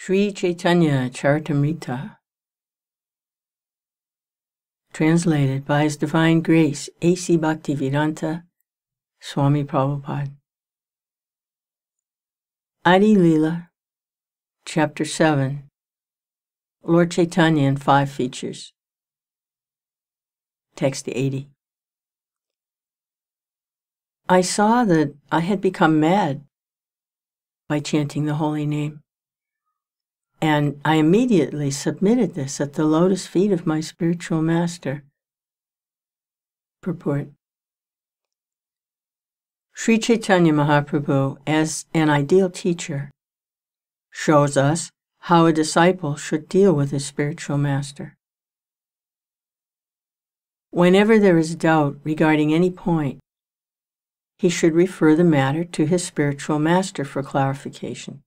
Sri Chaitanya Charitamrita, translated by His Divine Grace A.C. Bhaktivedanta Swami Prabhupada. Adi Leela, Chapter 7, Lord Chaitanya and 5 Features. Text 80. I saw that I had become mad by chanting the holy name, and I immediately submitted this at the lotus feet of my spiritual master. Purport. Sri Chaitanya Mahaprabhu, as an ideal teacher, shows us how a disciple should deal with his spiritual master. Whenever there is doubt regarding any point, he should refer the matter to his spiritual master for clarification.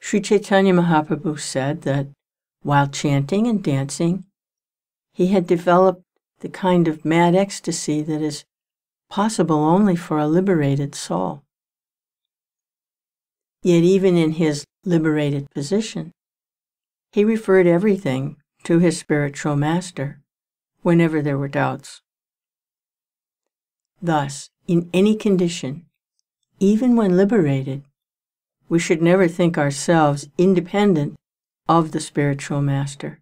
Sri Chaitanya Mahaprabhu said that while chanting and dancing, he had developed the kind of mad ecstasy that is possible only for a liberated soul. Yet even in his liberated position, he referred everything to his spiritual master whenever there were doubts. Thus, in any condition, even when liberated, we should never think ourselves independent of the spiritual master,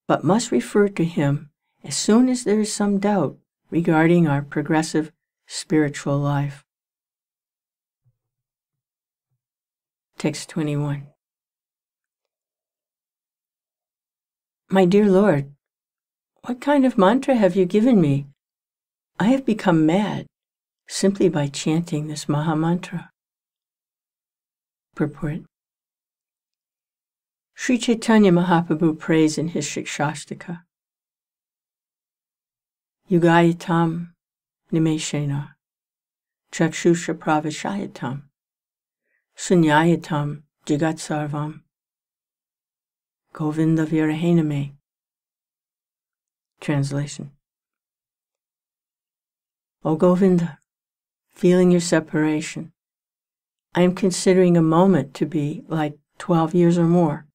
but must refer to him as soon as there is some doubt regarding our progressive spiritual life. Text 21. My dear Lord, what kind of mantra have you given me? I have become mad simply by chanting this Maha Mantra. Purport. Sri Chaitanya Mahaprabhu prays in his Shikshashtaka, Yugayatam Nimeshena Chakshusha Pravashayatam Sunyayatam Jagat Sarvam Govinda Virahename. Translation. O Govinda, feeling your separation, I am considering a moment to be like 12 years or more.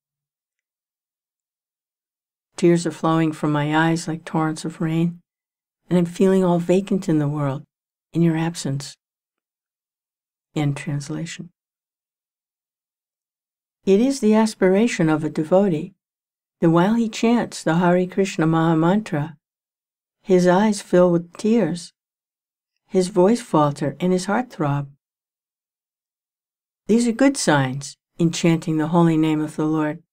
Tears are flowing from my eyes like torrents of rain, and I'm feeling all vacant in the world, in your absence. End translation. It is the aspiration of a devotee that while he chants the Hare Krishna Maha Mantra, his eyes fill with tears, his voice falter, and his heart throb. These are good signs in chanting the holy name of the Lord.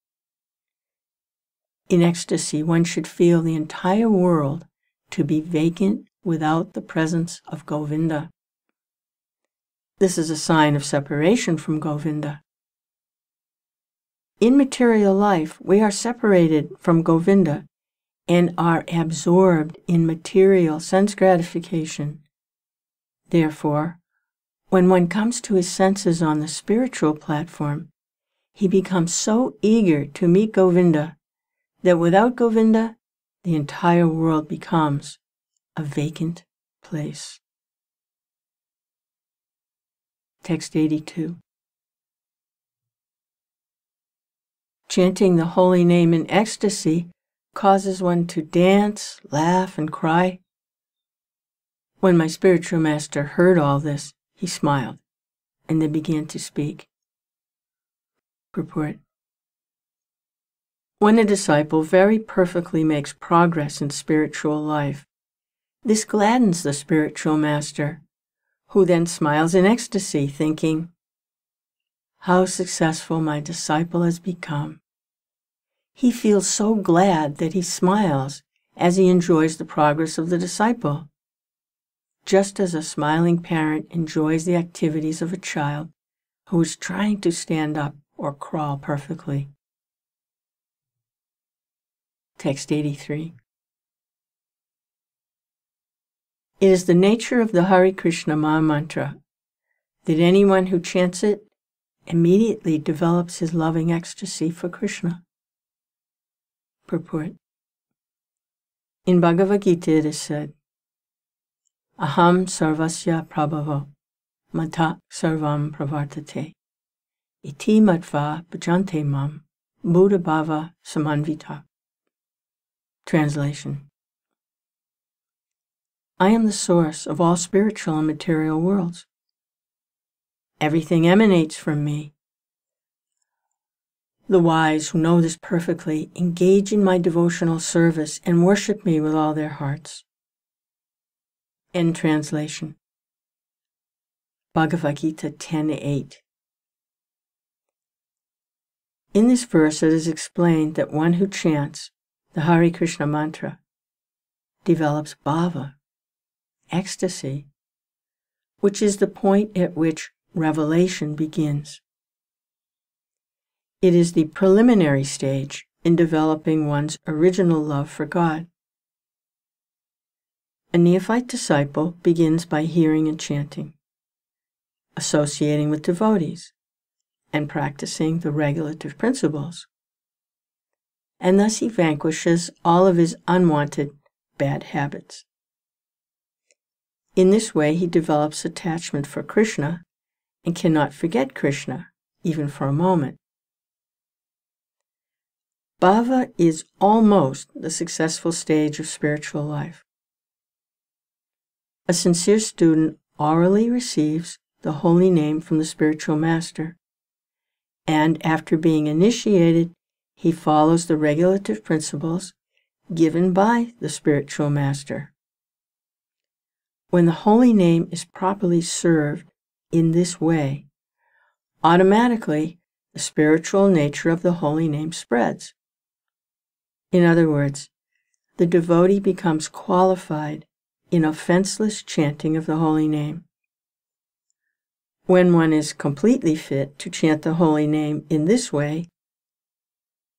In ecstasy, one should feel the entire world to be vacant without the presence of Govinda. This is a sign of separation from Govinda. In material life, we are separated from Govinda and are absorbed in material sense gratification. Therefore, when one comes to his senses on the spiritual platform, he becomes so eager to meet Govinda that without Govinda, the entire world becomes a vacant place. Text 82. Chanting the holy name in ecstasy causes one to dance, laugh, and cry. When my spiritual master heard all this, he smiled and then began to speak. Purport. When a disciple very perfectly makes progress in spiritual life, this gladdens the spiritual master, who then smiles in ecstasy, thinking, how successful my disciple has become. He feels so glad that he smiles as he enjoys the progress of the disciple, just as a smiling parent enjoys the activities of a child who is trying to stand up or crawl perfectly. Text 83. It is the nature of the Hare Krishna Maha Mantra that anyone who chants it immediately develops his loving ecstasy for Krishna. Purport. In Bhagavad Gita it is said, Aham sarvasya prabhavo mata sarvam pravartate iti matva bhajante mam, Buddha bhava samanvita. Translation: I am the source of all spiritual and material worlds. Everything emanates from me. The wise who know this perfectly engage in my devotional service and worship me with all their hearts. End translation. Bhagavad Gita 10:8. In this verse it is explained that one who chants the Hare Krishna mantra develops bhava, ecstasy, which is the point at which revelation begins. It is the preliminary stage in developing one's original love for God. A neophyte disciple begins by hearing and chanting, associating with devotees, and practicing the regulative principles. And thus he vanquishes all of his unwanted bad habits. In this way he develops attachment for Krishna and cannot forget Krishna, even for a moment. Bhava is almost the successful stage of spiritual life. A sincere student orally receives the holy name from the spiritual master, and after being initiated, he follows the regulative principles given by the spiritual master. When the holy name is properly served in this way, automatically the spiritual nature of the holy name spreads. In other words, the devotee becomes qualified in offenseless chanting of the holy name. When one is completely fit to chant the holy name in this way,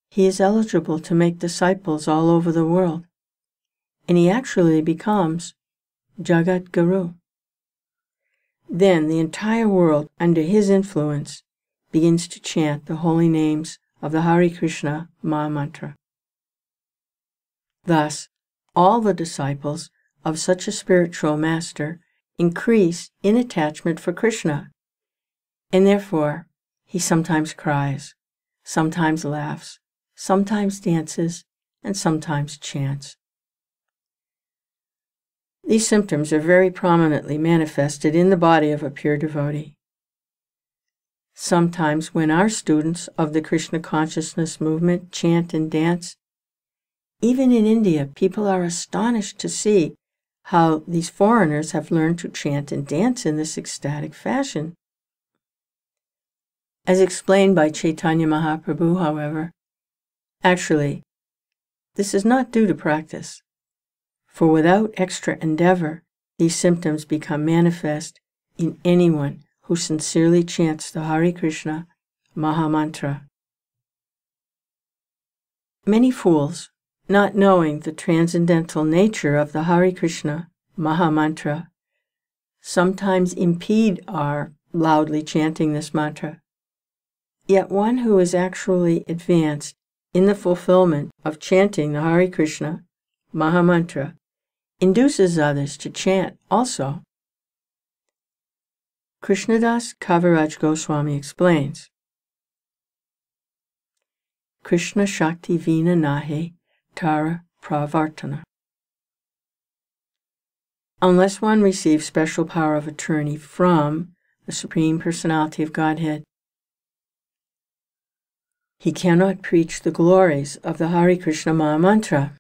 he is eligible to make disciples all over the world, and he actually becomes Jagat Guru. Then the entire world, under his influence, begins to chant the holy names of the Hare Krishna Maha Mantra. Thus, all the disciples of such a spiritual master increase in attachment for Krishna, and therefore he sometimes cries, sometimes laughs, sometimes dances, and sometimes chants. These symptoms are very prominently manifested in the body of a pure devotee. Sometimes when our students of the Krishna consciousness movement chant and dance, even in India, people are astonished to see how these foreigners have learned to chant and dance in this ecstatic fashion. As explained by Chaitanya Mahaprabhu, however, actually, this is not due to practice, for without extra endeavor, these symptoms become manifest in anyone who sincerely chants the Hare Krishna Maha Mantra. Many fools, not knowing the transcendental nature of the Hare Krishna Maha Mantra, sometimes impede our loudly chanting this mantra. Yet one who is actually advanced in the fulfillment of chanting the Hare Krishna Maha Mantra induces others to chant also. Krishnadas Kaviraj Goswami explains, Krishna Shakti Vina Nahe Tara Pravartana. Unless one receives special power of attorney from the Supreme Personality of Godhead, he cannot preach the glories of the Hare Krishna Maha Mantra.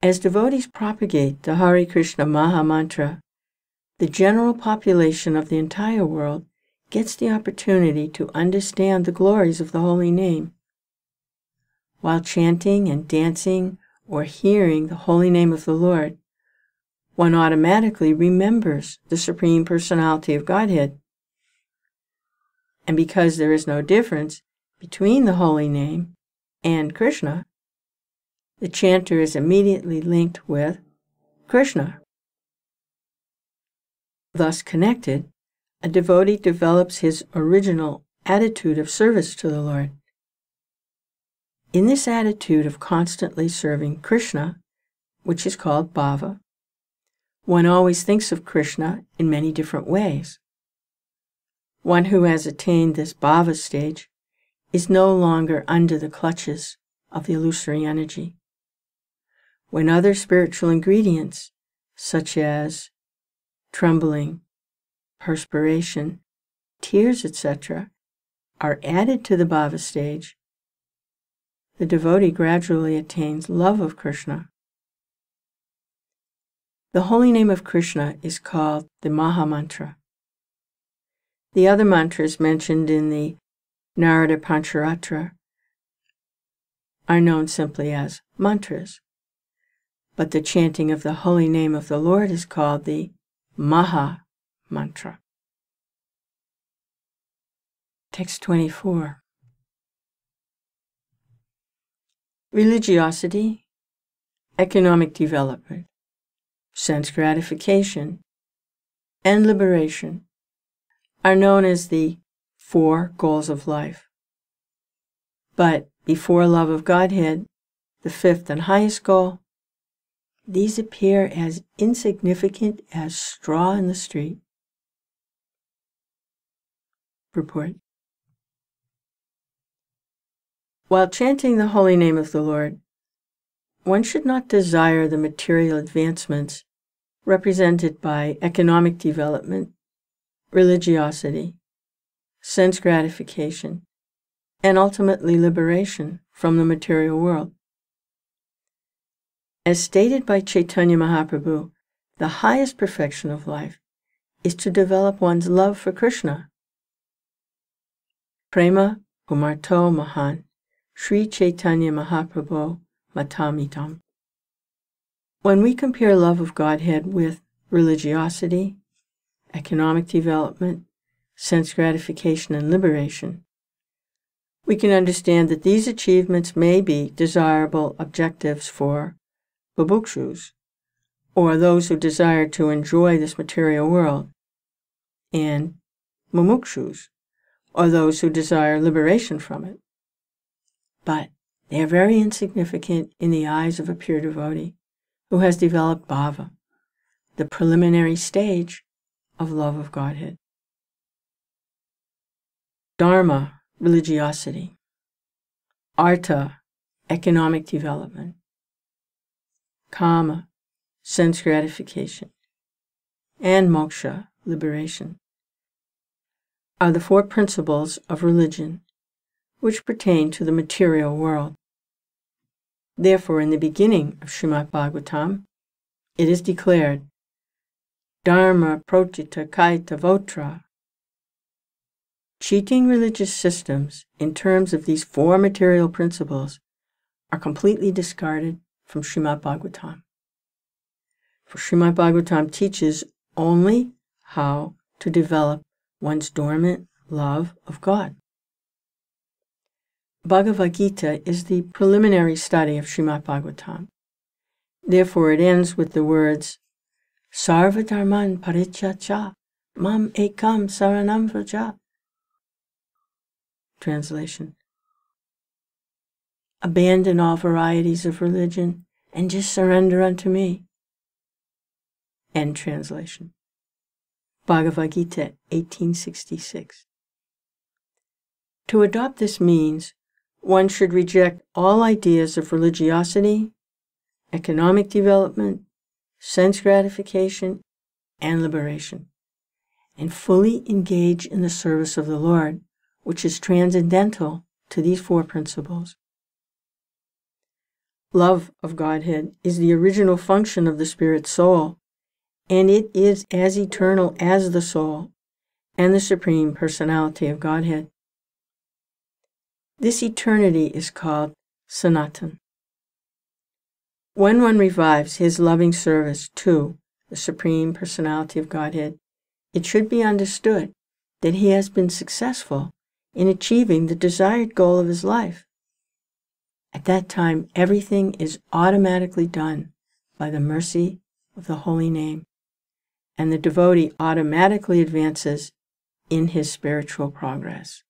As devotees propagate the Hare Krishna Maha Mantra, the general population of the entire world gets the opportunity to understand the glories of the holy name. While chanting and dancing or hearing the holy name of the Lord, one automatically remembers the Supreme Personality of Godhead. And because there is no difference between the holy name and Krishna, the chanter is immediately linked with Krishna. Thus connected, a devotee develops his original attitude of service to the Lord. In this attitude of constantly serving Krishna, which is called bhava, one always thinks of Krishna in many different ways. One who has attained this bhava stage is no longer under the clutches of the illusory energy. When other spiritual ingredients, such as trembling, perspiration, tears, etc., are added to the bhava stage, the devotee gradually attains love of Krishna. The holy name of Krishna is called the Maha Mantra. The other mantras mentioned in the Narada Pancharatra are known simply as mantras, but the chanting of the holy name of the Lord is called the Maha Mantra. Text 24. Religiosity, economic development, sense gratification, and liberation are known as the 4 goals of life. But before love of Godhead, the 5th and highest goal, these appear as insignificant as straw in the street. Purport. While chanting the holy name of the Lord, one should not desire the material advancements represented by economic development, religiosity, sense gratification, and ultimately liberation from the material world. As stated by Chaitanya Mahaprabhu, the highest perfection of life is to develop one's love for Krishna. Prema Pumarto Mahan, Sri Chaitanya Mahaprabhu Matamitam. When we compare love of Godhead with religiosity, economic development, sense gratification, and liberation, we can understand that these achievements may be desirable objectives for bubukshus, or those who desire to enjoy this material world, and mumukshus, or those who desire liberation from it. But they are very insignificant in the eyes of a pure devotee who has developed bhava, the preliminary stage of love of Godhead. Dharma, religiosity. Artha, economic development. Kama, sense gratification. And moksha, liberation, are the 4 principles of religion which pertain to the material world. Therefore, in the beginning of Srimad Bhagavatam, it is declared, Dharma protita kaita votra. Cheating religious systems in terms of these 4 material principles are completely discarded from Srimad Bhagavatam. For Srimad Bhagavatam teaches only how to develop one's dormant love of God. Bhagavad Gita is the preliminary study of Srimad Bhagavatam. Therefore, it ends with the words, Sarva dharman parityaja, mam ekam saranam vraja. Translation. Abandon all varieties of religion and just surrender unto me. End translation. Bhagavad Gita 1866. To adopt this means one should reject all ideas of religiosity, economic development, sense gratification, and liberation, and fully engage in the service of the Lord, which is transcendental to these 4 principles. Love of Godhead is the original function of the spirit soul, and it is as eternal as the soul and the Supreme Personality of Godhead. This eternity is called Sanatan. When one revives his loving service to the Supreme Personality of Godhead, it should be understood that he has been successful in achieving the desired goal of his life. At that time, everything is automatically done by the mercy of the holy name, and the devotee automatically advances in his spiritual progress.